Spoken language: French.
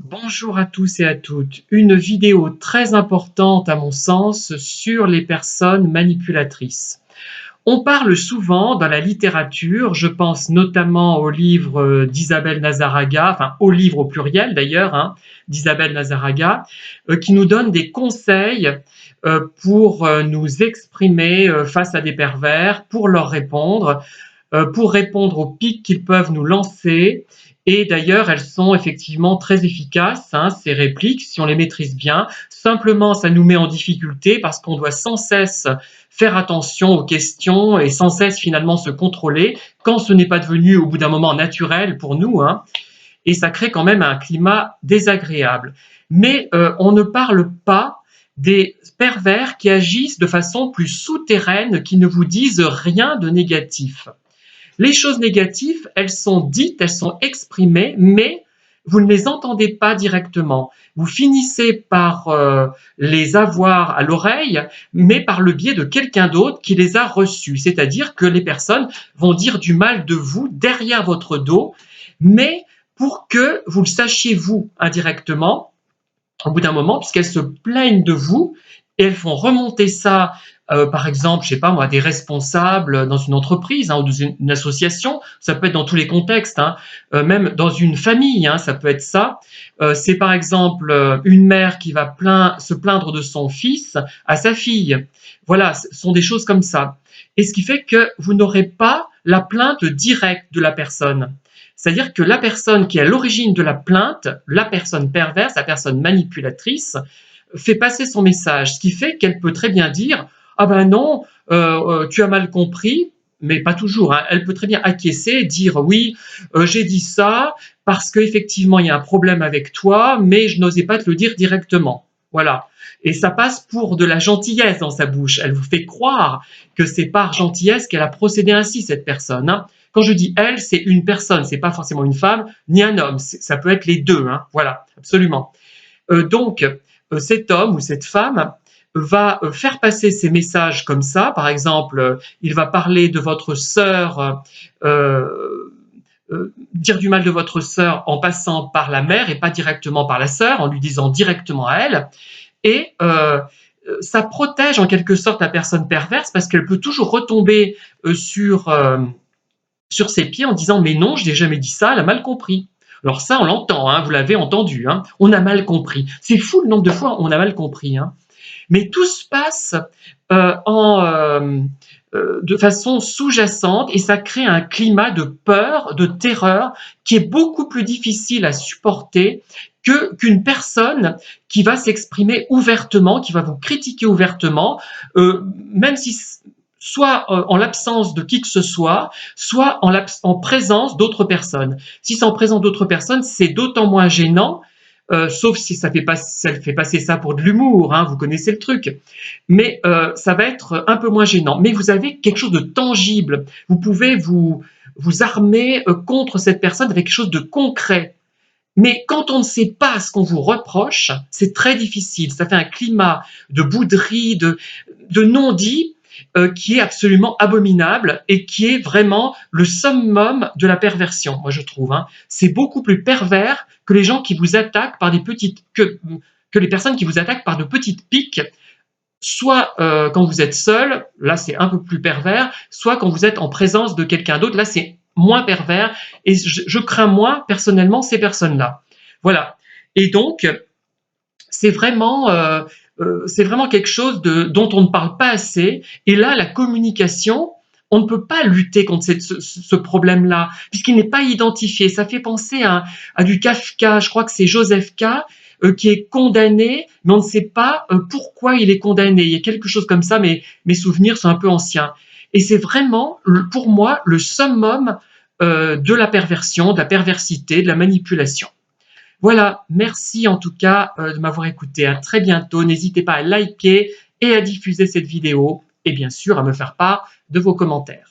Bonjour à tous et à toutes. Une vidéo très importante à mon sens sur les personnes manipulatrices. On parle souvent dans la littérature, je pense notamment au livre d'Isabelle Nazaraga, enfin au livre au pluriel d'ailleurs, d'Isabelle Nazaraga, qui nous donne des conseils pour nous exprimer face à des pervers, pour répondre aux pics qu'ils peuvent nous lancer. Et d'ailleurs, elles sont effectivement très efficaces, ces répliques, si on les maîtrise bien. Simplement, ça nous met en difficulté parce qu'on doit sans cesse faire attention aux questions et sans cesse finalement se contrôler quand ce n'est pas devenu au bout d'un moment naturel pour nous. Et ça crée quand même un climat désagréable. Mais on ne parle pas des pervers qui agissent de façon plus souterraine, qui ne vous disent rien de négatif. Les choses négatives, elles sont dites, elles sont exprimées, mais vous ne les entendez pas directement. Vous finissez par les avoir à l'oreille, mais par le biais de quelqu'un d'autre qui les a reçues. C'est-à-dire que les personnes vont dire du mal de vous derrière votre dos, mais pour que vous le sachiez vous indirectement, au bout d'un moment, puisqu'elles se plaignent de vous et elles font remonter ça, par exemple, je sais pas moi, des responsables dans une entreprise ou dans une association, ça peut être dans tous les contextes, même dans une famille, ça peut être ça. C'est par exemple une mère qui va se plaindre de son fils à sa fille. Voilà, ce sont des choses comme ça. Et ce qui fait que vous n'aurez pas la plainte directe de la personne. C'est-à-dire que la personne qui est à l'origine de la plainte, la personne perverse, la personne manipulatrice, fait passer son message, ce qui fait qu'elle peut très bien dire « Ah ben non, tu as mal compris », mais pas toujours. Elle peut très bien acquiescer et dire « Oui, j'ai dit ça parce qu'effectivement il y a un problème avec toi, mais je n'osais pas te le dire directement. » Voilà. Et ça passe pour de la gentillesse dans sa bouche. Elle vous fait croire que c'est par gentillesse qu'elle a procédé ainsi, cette personne. Quand je dis elle, c'est une personne, c'est pas forcément une femme ni un homme, ça peut être les deux. Voilà, absolument. Donc, cet homme ou cette femme va faire passer ces messages comme ça. Par exemple, il va parler de votre sœur, dire du mal de votre sœur en passant par la mère et pas directement par la sœur, en lui disant directement à elle. Et ça protège en quelque sorte la personne perverse parce qu'elle peut toujours retomber sur ses pieds en disant « mais non, je n'ai jamais dit ça, elle a mal compris ». Alors ça, on l'entend, vous l'avez entendu, on a mal compris. C'est fou le nombre de fois on a mal compris. Mais tout se passe de façon sous-jacente et ça crée un climat de peur, de terreur qui est beaucoup plus difficile à supporter qu'une personne qui va s'exprimer ouvertement, qui va vous critiquer ouvertement, même si soit en l'absence de qui que ce soit en présence d'autres personnes. Si c'est en présence d'autres personnes, c'est d'autant moins gênant, sauf si ça fait passer ça pour de l'humour, vous connaissez le truc. Mais ça va être un peu moins gênant. Mais vous avez quelque chose de tangible. Vous pouvez vous armer contre cette personne avec quelque chose de concret. Mais quand on ne sait pas ce qu'on vous reproche, c'est très difficile. Ça fait un climat de bouderie, de non-dit qui est absolument abominable et qui est vraiment le summum de la perversion, moi je trouve. C'est beaucoup plus pervers que les gens qui vous attaquent par que les personnes qui vous attaquent par de petites piques, soit quand vous êtes seul, là c'est un peu plus pervers, soit quand vous êtes en présence de quelqu'un d'autre, là c'est moins pervers, et je crains moins personnellement ces personnes-là. Voilà. Et donc, c'est vraiment quelque chose dont on ne parle pas assez. Et là, la communication, on ne peut pas lutter contre ce problème-là, puisqu'il n'est pas identifié. Ça fait penser à du Kafka, je crois que c'est Joseph K., qui est condamné, mais on ne sait pas pourquoi il est condamné. Il y a quelque chose comme ça, mais mes souvenirs sont un peu anciens. Et c'est vraiment, pour moi, le summum de la perversion, de la perversité, de la manipulation. Voilà, merci en tout cas de m'avoir écouté. À très bientôt. N'hésitez pas à liker et à diffuser cette vidéo et bien sûr à me faire part de vos commentaires.